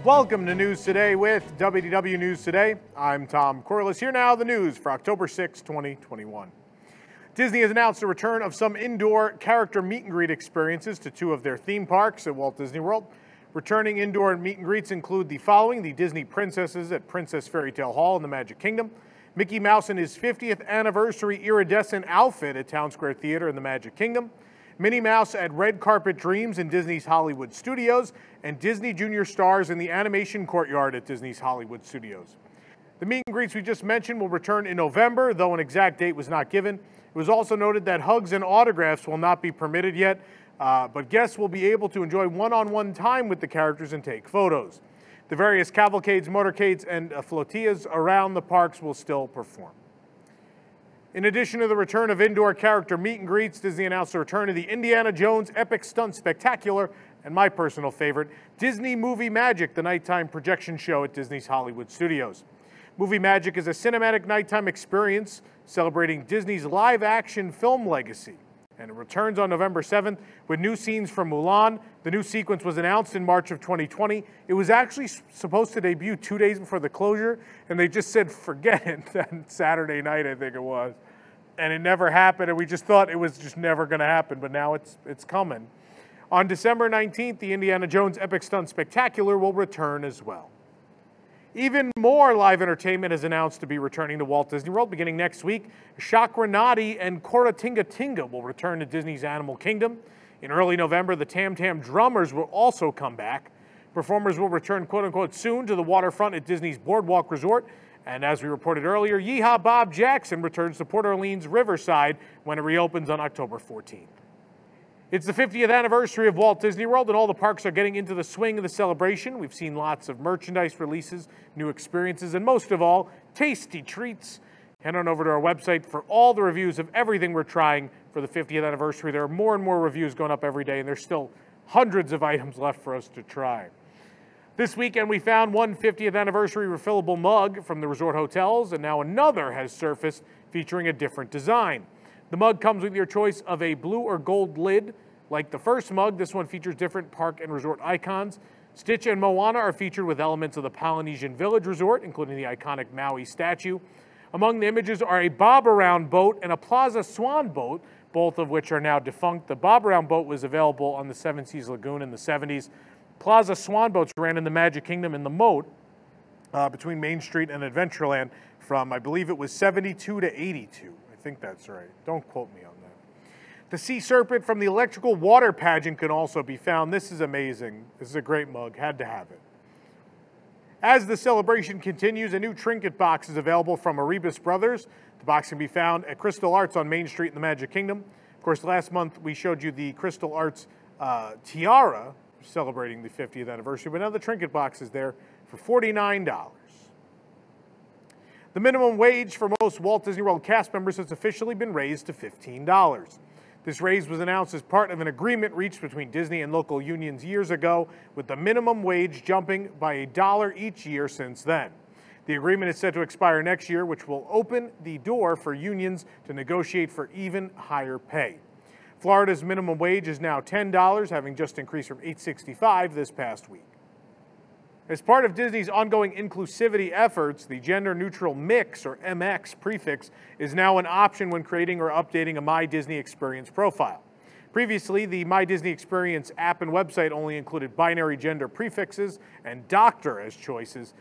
Welcome to News Today with WDW News Today. I'm Tom Corliss. Here now the news for October 6, 2021. Disney has announced the return of some indoor character meet and greet experiences to two of their theme parks at Walt Disney World. Returning indoor meet and greets include the following: the Disney Princesses at Princess Fairy Tale Hall in the Magic Kingdom, Mickey Mouse in his 50th anniversary iridescent outfit at Town Square Theater in the Magic Kingdom, Minnie Mouse at Red Carpet Dreams in Disney's Hollywood Studios, and Disney Junior Stars in the Animation Courtyard at Disney's Hollywood Studios. The meet and greets we just mentioned will return in November, though an exact date was not given. It was also noted that hugs and autographs will not be permitted yet, but guests will be able to enjoy one-on-one time with the characters and take photos. The various cavalcades, motorcades, and flotillas around the parks will still perform. In addition to the return of indoor character meet and greets, Disney announced the return of the Indiana Jones Epic Stunt Spectacular and my personal favorite, Disney Movie Magic, the nighttime projection show at Disney's Hollywood Studios. Movie Magic is a cinematic nighttime experience celebrating Disney's live-action film legacy, and it returns on November 7th with new scenes from Mulan. The new sequence was announced in March of 2020. It was actually supposed to debut 2 days before the closure, and they just said forget it that Saturday night, I think it was. And it never happened, and we just thought it was just never going to happen, but now it's coming. On December 19th, the Indiana Jones Epic Stunt Spectacular will return as well. Even more live entertainment is announced to be returning to Walt Disney World beginning next week. Shakra-Nadi and Kora Tinga Tinga will return to Disney's Animal Kingdom. In early November, the Tam Tam Drummers will also come back. Performers will return quote-unquote soon to the waterfront at Disney's Boardwalk Resort. And as we reported earlier, Yeehaw Bob Jackson returns to Port Orleans Riverside when it reopens on October 14th. It's the 50th anniversary of Walt Disney World, and all the parks are getting into the swing of the celebration. We've seen lots of merchandise releases, new experiences, and most of all, tasty treats. Head on over to our website for all the reviews of everything we're trying for the 50th anniversary. There are more and more reviews going up every day, and there's still hundreds of items left for us to try. This weekend, we found one 50th anniversary refillable mug from the resort hotels, and now another has surfaced featuring a different design. The mug comes with your choice of a blue or gold lid. Like the first mug, this one features different park and resort icons. Stitch and Moana are featured with elements of the Polynesian Village Resort, including the iconic Maui statue. Among the images are a bob-around boat and a Plaza Swan boat, both of which are now defunct. The bob-around boat was available on the Seven Seas Lagoon in the 70s. Plaza Swan boats ran in the Magic Kingdom in the moat between Main Street and Adventureland from, I believe it was 72 to 82. I think that's right. Don't quote me on that. The Sea Serpent from the Electrical Water Pageant can also be found. This is amazing. This is a great mug. Had to have it. As the celebration continues, a new trinket box is available from Erebus Brothers. The box can be found at Crystal Arts on Main Street in the Magic Kingdom. Of course, last month we showed you the Crystal Arts tiara celebrating the 50th anniversary, but now the trinket box is there for $49. The minimum wage for most Walt Disney World cast members has officially been raised to $15. This raise was announced as part of an agreement reached between Disney and local unions years ago, with the minimum wage jumping by $1 each year since then. The agreement is set to expire next year, which will open the door for unions to negotiate for even higher pay. Florida's minimum wage is now $10, having just increased from $8.65 this past week. As part of Disney's ongoing inclusivity efforts, the gender-neutral MIX, or MX prefix, is now an option when creating or updating a My Disney Experience profile. Previously, the My Disney Experience app and website only included binary gender prefixes and doctor as choices.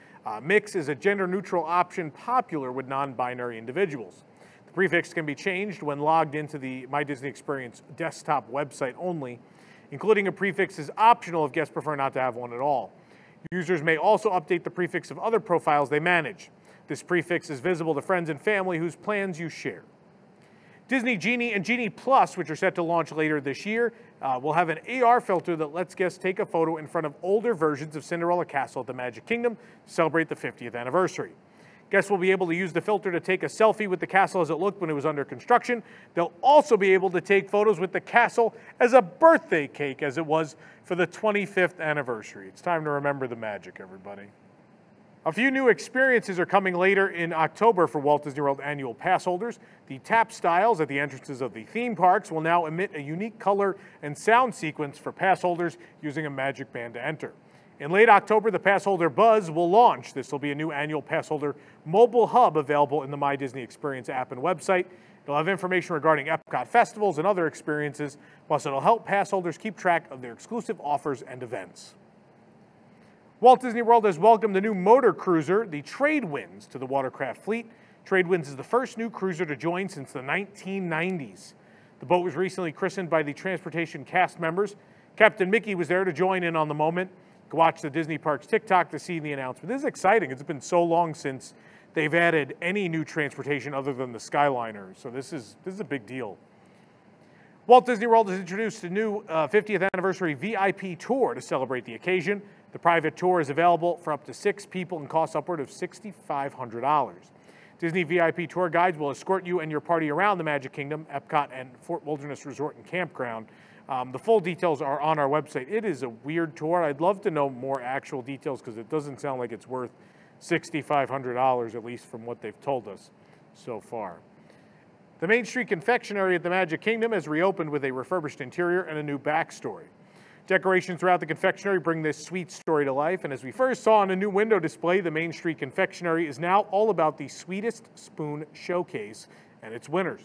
MIX is a gender-neutral option popular with non-binary individuals. The prefix can be changed when logged into the My Disney Experience desktop website only. Including a prefix is optional if guests prefer not to have one at all. Users may also update the prefix of other profiles they manage. This prefix is visible to friends and family whose plans you share. Disney Genie and Genie Plus, which are set to launch later this year, will have an AR filter that lets guests take a photo in front of older versions of Cinderella Castle at the Magic Kingdom to celebrate the 50th anniversary. Guests will be able to use the filter to take a selfie with the castle as it looked when it was under construction. They'll also be able to take photos with the castle as a birthday cake, as it was for the 25th anniversary. It's time to remember the magic, everybody. A few new experiences are coming later in October for Walt Disney World annual pass holders. The tap styles at the entrances of the theme parks will now emit a unique color and sound sequence for pass holders using a magic band to enter. In late October, the Passholder Buzz will launch. This will be a new annual Passholder mobile hub available in the My Disney Experience app and website. It'll have information regarding Epcot festivals and other experiences, plus it'll help pass holders keep track of their exclusive offers and events. Walt Disney World has welcomed the new motor cruiser, the Tradewinds, to the watercraft fleet. Tradewinds is the first new cruiser to join since the 1990s. The boat was recently christened by the transportation cast members. Captain Mickey was there to join in on the moment. You can watch the Disney Parks TikTok to see the announcement. This is exciting. It's been so long since they've added any new transportation other than the Skyliner, so this is a big deal. Walt Disney World has introduced a new 50th anniversary VIP tour to celebrate the occasion. The private tour is available for up to 6 people and costs upward of $6,500. Disney VIP tour guides will escort you and your party around the Magic Kingdom, Epcot, and Fort Wilderness Resort and Campground. The full details are on our website. It is a weird tour. I'd love to know more actual details because it doesn't sound like it's worth $6,500, at least from what they've told us so far. The Main Street Confectionery at the Magic Kingdom has reopened with a refurbished interior and a new backstory. Decorations throughout the confectionery bring this sweet story to life, and as we first saw on a new window display, the Main Street Confectionery is now all about the Sweetest Spoon Showcase and its winners.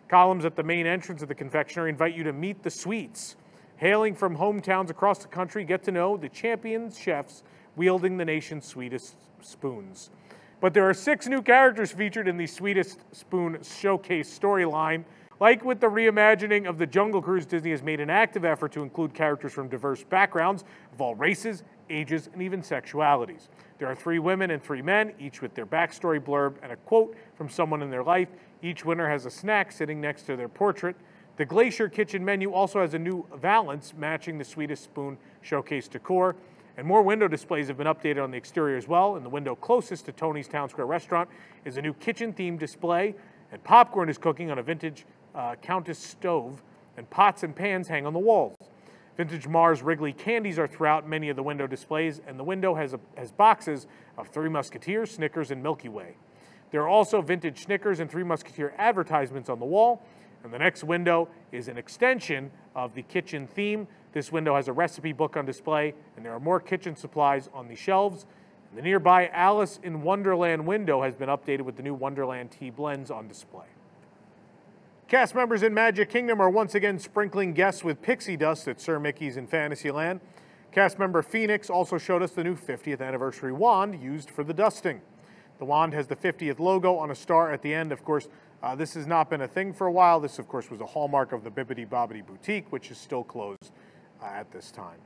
Columns at the main entrance of the confectionery invite you to meet the sweets. Hailing from hometowns across the country, get to know the champion chefs wielding the nation's sweetest spoons. But there are 6 new characters featured in the Sweetest Spoon Showcase storyline. Like with the reimagining of the Jungle Cruise, Disney has made an active effort to include characters from diverse backgrounds of all races, ages, and even sexualities. There are 3 women and 3 men, each with their backstory blurb and a quote from someone in their life. Each winner has a snack sitting next to their portrait. The Glacier Kitchen menu also has a new valance matching the Sweetest Spoon Showcase decor. And more window displays have been updated on the exterior as well. In the window closest to Tony's Town Square restaurant is a new kitchen-themed display, and popcorn is cooking on a vintage Countess stove, and pots and pans hang on the walls. Vintage Mars Wrigley candies are throughout many of the window displays, and the window has boxes of 3 Musketeers, Snickers, and Milky Way. There are also vintage Snickers and 3 Musketeer advertisements on the wall, and the next window is an extension of the kitchen theme. This window has a recipe book on display, and there are more kitchen supplies on the shelves. And the nearby Alice in Wonderland window has been updated with the new Wonderland tea blends on display. Cast members in Magic Kingdom are once again sprinkling guests with pixie dust at Sir Mickey's in Fantasyland. Cast member Phoenix also showed us the new 50th anniversary wand used for the dusting. The wand has the 50th logo on a star at the end. Of course, this has not been a thing for a while. This, of course, was a hallmark of the Bibbidi Bobbidi Boutique, which is still closed at this time.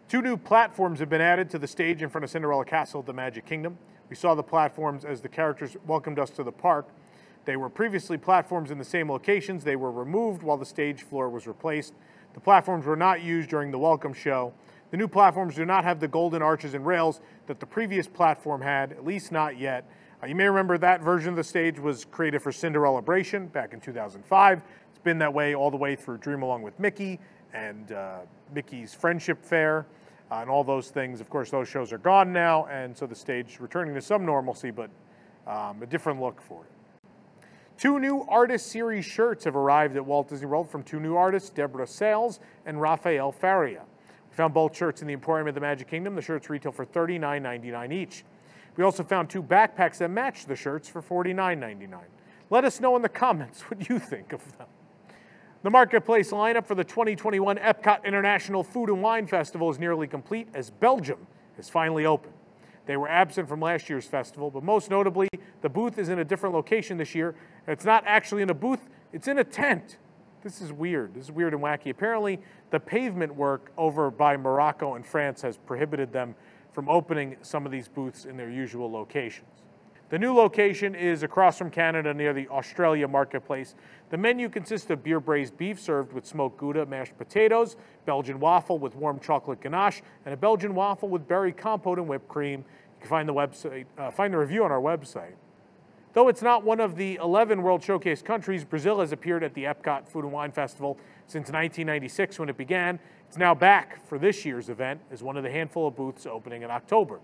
2 new platforms have been added to the stage in front of Cinderella Castle at the Magic Kingdom. We saw the platforms as the characters welcomed us to the park. They were previously platforms in the same locations. They were removed while the stage floor was replaced. The platforms were not used during the welcome show. The new platforms do not have the golden arches and rails that the previous platform had, at least not yet. You may remember that version of the stage was created for Cinderellabration back in 2005. It's been that way all the way through Dream Along with Mickey and Mickey's Friendship Fair and all those things. Of course, those shows are gone now, and so the stage returning to some normalcy, but a different look for it. 2 new Artist Series shirts have arrived at Walt Disney World from 2 new artists, Deborah Sales and Rafael Faria. We found both shirts in the Emporium of the Magic Kingdom. The shirts retail for $39.99 each. We also found 2 backpacks that match the shirts for $49.99. Let us know in the comments what you think of them. The marketplace lineup for the 2021 Epcot International Food and Wine Festival is nearly complete as Belgium has finally opened. They were absent from last year's festival, but most notably, the booth is in a different location this year. It's not actually in a booth, it's in a tent. This is weird. This is weird and wacky. Apparently, the pavement work over by Morocco and France has prohibited them from opening some of these booths in their usual locations. The new location is across from Canada near the Australia Marketplace. The menu consists of beer braised beef served with smoked Gouda, mashed potatoes, Belgian waffle with warm chocolate ganache, and a Belgian waffle with berry compote and whipped cream. You can find the review on our website. Though it's not one of the 11 World Showcase countries, Brazil has appeared at the Epcot Food and Wine Festival since 1996 when it began. It's now back for this year's event as one of the handful of booths opening in October.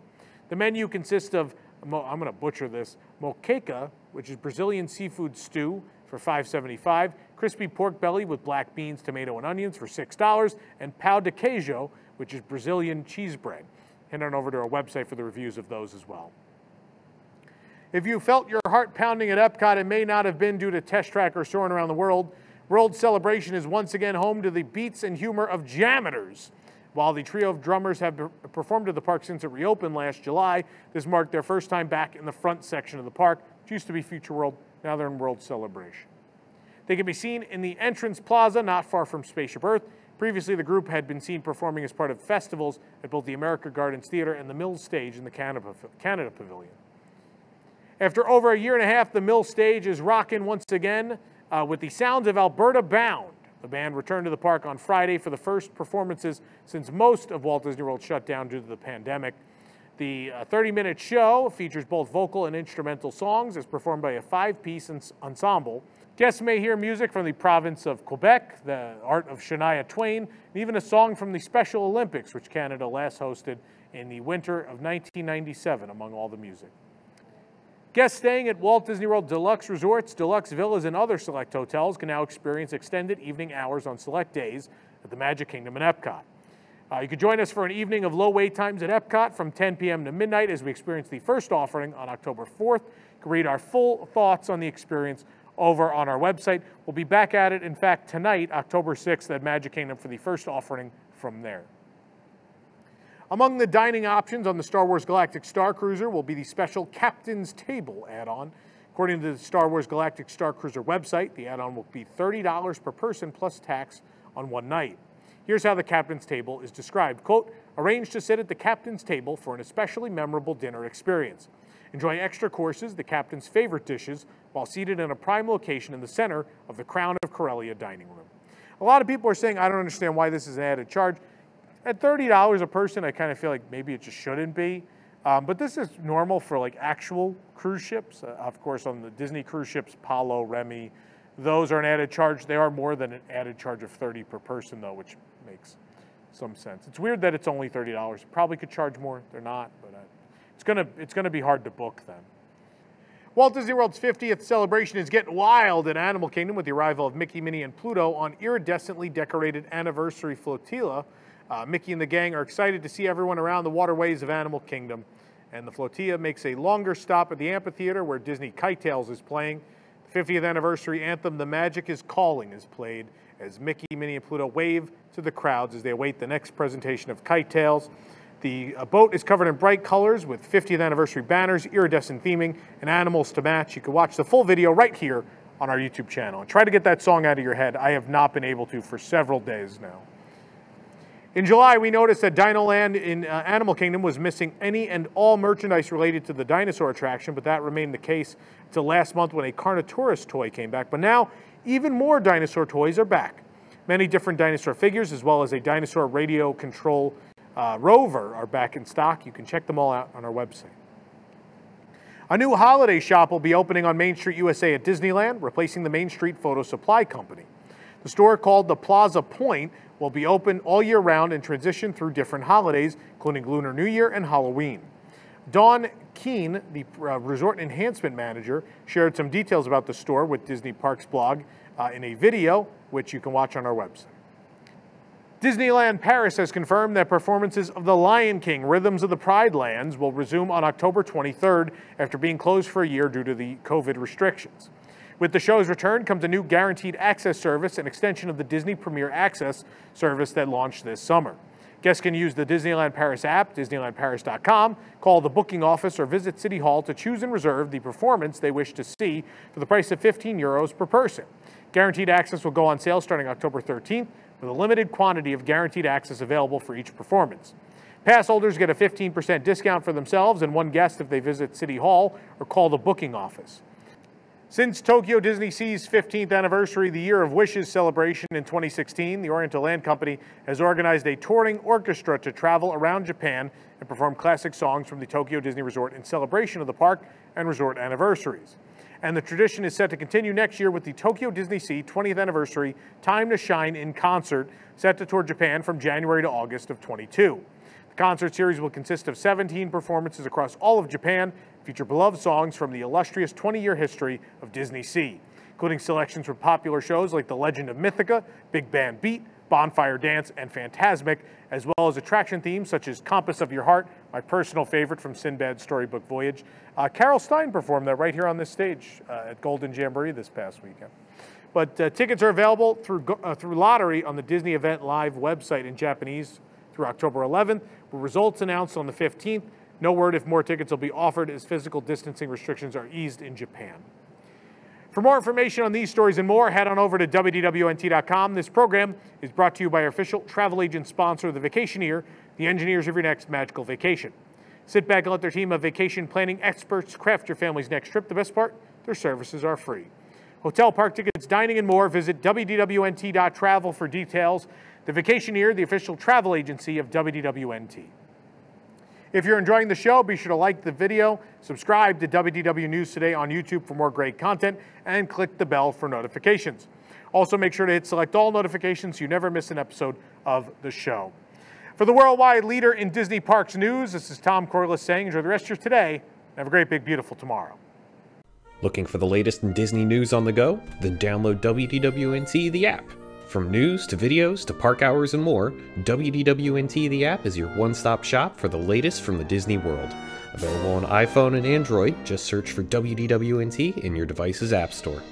The menu consists of, I'm going to butcher this, moqueca, which is Brazilian seafood stew for $5.75, crispy pork belly with black beans, tomato, and onions for $6, and pão de queijo, which is Brazilian cheese bread. head on over to our website for the reviews of those as well. If you felt your heart pounding at Epcot, it may not have been due to Test Track or Soarin' Around the World. World Celebration is once again home to the beats and humor of Jammers. While the trio of drummers have performed at the park since it reopened last July, this marked their first time back in the front section of the park, which used to be Future World. Now they're in World Celebration. They can be seen in the entrance plaza not far from Spaceship Earth. Previously, the group had been seen performing as part of festivals at both the America Gardens Theater and the Mills Stage in the Canada Pavilion. After over a year and a half, the Mills Stage is rocking once again with the sounds of Alberta Bound. The band returned to the park on Friday for the first performances since most of Walt Disney World shut down due to the pandemic. The 30-minute show features both vocal and instrumental songs as performed by a 5-piece ensemble. Guests may hear music from the province of Quebec, the art of Shania Twain, and even a song from the Special Olympics, which Canada last hosted in the winter of 1997, among all the music. Guests staying at Walt Disney World Deluxe Resorts, Deluxe Villas, and other select hotels can now experience extended evening hours on select days at the Magic Kingdom and Epcot. You can join us for an evening of low wait times at Epcot from 10 p.m. to midnight as we experience the first offering on October 4th. You can read our full thoughts on the experience over on our website. We'll be back at it, in fact, tonight, October 6th at Magic Kingdom for the first offering from there. Among the dining options on the Star Wars Galactic Star Cruiser will be the special Captain's Table add-on. According to the Star Wars Galactic Star Cruiser website, the add-on will be $30 per person plus tax on one night. Here's how the Captain's Table is described. Quote, arrange to sit at the Captain's Table for an especially memorable dinner experience. Enjoy extra courses, the Captain's favorite dishes, while seated in a prime location in the center of the Crown of Corellia dining room. A lot of people are saying, I don't understand why this is an added charge. At $30 a person, I kind of feel like maybe it just shouldn't be. But this is normal for like actual cruise ships. Of course, on the Disney cruise ships, Palo, Remy, those are an added charge. They are more than an added charge of $30 per person, though, which makes some sense. It's weird that it's only $30. Probably could charge more. They're not, but it's gonna be hard to book then. Walt Disney World's 50th celebration is getting wild at Animal Kingdom with the arrival of Mickey, Minnie, and Pluto on iridescently decorated anniversary flotilla. Mickey and the gang are excited to see everyone around the waterways of Animal Kingdom. And the flotilla makes a longer stop at the amphitheater where Disney Kite Tales is playing. The 50th anniversary anthem, The Magic is Calling, is played as Mickey, Minnie, and Pluto wave to the crowds as they await the next presentation of Kite Tales. The boat is covered in bright colors with 50th anniversary banners, iridescent theming, and animals to match. You can watch the full video right here on our YouTube channel. And try to get that song out of your head. I have not been able to for several days now. In July, we noticed that Dinoland in Animal Kingdom was missing any and all merchandise related to the dinosaur attraction, but that remained the case until last month when a Carnotaurus toy came back. But now, even more dinosaur toys are back. Many different dinosaur figures, as well as a dinosaur radio control rover, are back in stock. You can check them all out on our website. A new holiday shop will be opening on Main Street USA at Disneyland, replacing the Main Street Photo Supply Company. The store, called the Plaza Point, will be open all year round and transition through different holidays, including Lunar New Year and Halloween. Dawn Keene, the Resort Enhancement Manager, shared some details about the store with Disney Parks blog in a video, which you can watch on our website. Disneyland Paris has confirmed that performances of The Lion King, Rhythms of the Pride Lands will resume on October 23rd after being closed for a year due to the COVID restrictions. With the show's return comes a new guaranteed access service, an extension of the Disney Premier Access service that launched this summer. Guests can use the Disneyland Paris app, DisneylandParis.com, call the booking office, or visit City Hall to choose and reserve the performance they wish to see for the price of €15 per person. Guaranteed access will go on sale starting October 13th, with a limited quantity of guaranteed access available for each performance. Pass holders get a 15% discount for themselves and one guest if they visit City Hall or call the booking office. Since Tokyo Disney Sea's 15th anniversary, the Year of Wishes celebration in 2016, the Oriental Land Company has organized a touring orchestra to travel around Japan and perform classic songs from the Tokyo Disney Resort in celebration of the park and resort anniversaries. And the tradition is set to continue next year with the Tokyo Disney Sea 20th anniversary Time to Shine in concert, set to tour Japan from January to August of 22. The concert series will consist of 17 performances across all of Japan, feature beloved songs from the illustrious 20-year history of Disney Sea, including selections from popular shows like The Legend of Mythica, Big Band Beat, Bonfire Dance, and Phantasmic, as well as attraction themes such as Compass of Your Heart, my personal favorite from Sinbad's Storybook Voyage. Carol Stein performed that right here on this stage at Golden Jamboree this past weekend. But tickets are available through lottery on the Disney Event Live website in Japanese through October 11th, with results announced on the 15th. No word if more tickets will be offered as physical distancing restrictions are eased in Japan. For more information on these stories and more, head on over to WDWNT.com. This program is brought to you by our official travel agent sponsor, The Vacationeer, the engineers of your next magical vacation. Sit back and let their team of vacation planning experts craft your family's next trip. The best part, their services are free. Hotel, park tickets, dining, and more. Visit WDWNT.travel for details. The Vacationeer, the official travel agency of WDWNT. If you're enjoying the show, be sure to like the video, subscribe to WDW News Today on YouTube for more great content, and click the bell for notifications. Also, make sure to hit select all notifications so you never miss an episode of the show. For the worldwide leader in Disney Parks news, this is Tom Corliss saying enjoy the rest of your today, and have a great, big, beautiful tomorrow. Looking for the latest in Disney news on the go? Then download WDWNT the app. From news to videos to park hours and more, WDWNT the app is your one-stop shop for the latest from the Disney world. Available on iPhone and Android, just search for WDWNT in your device's app store.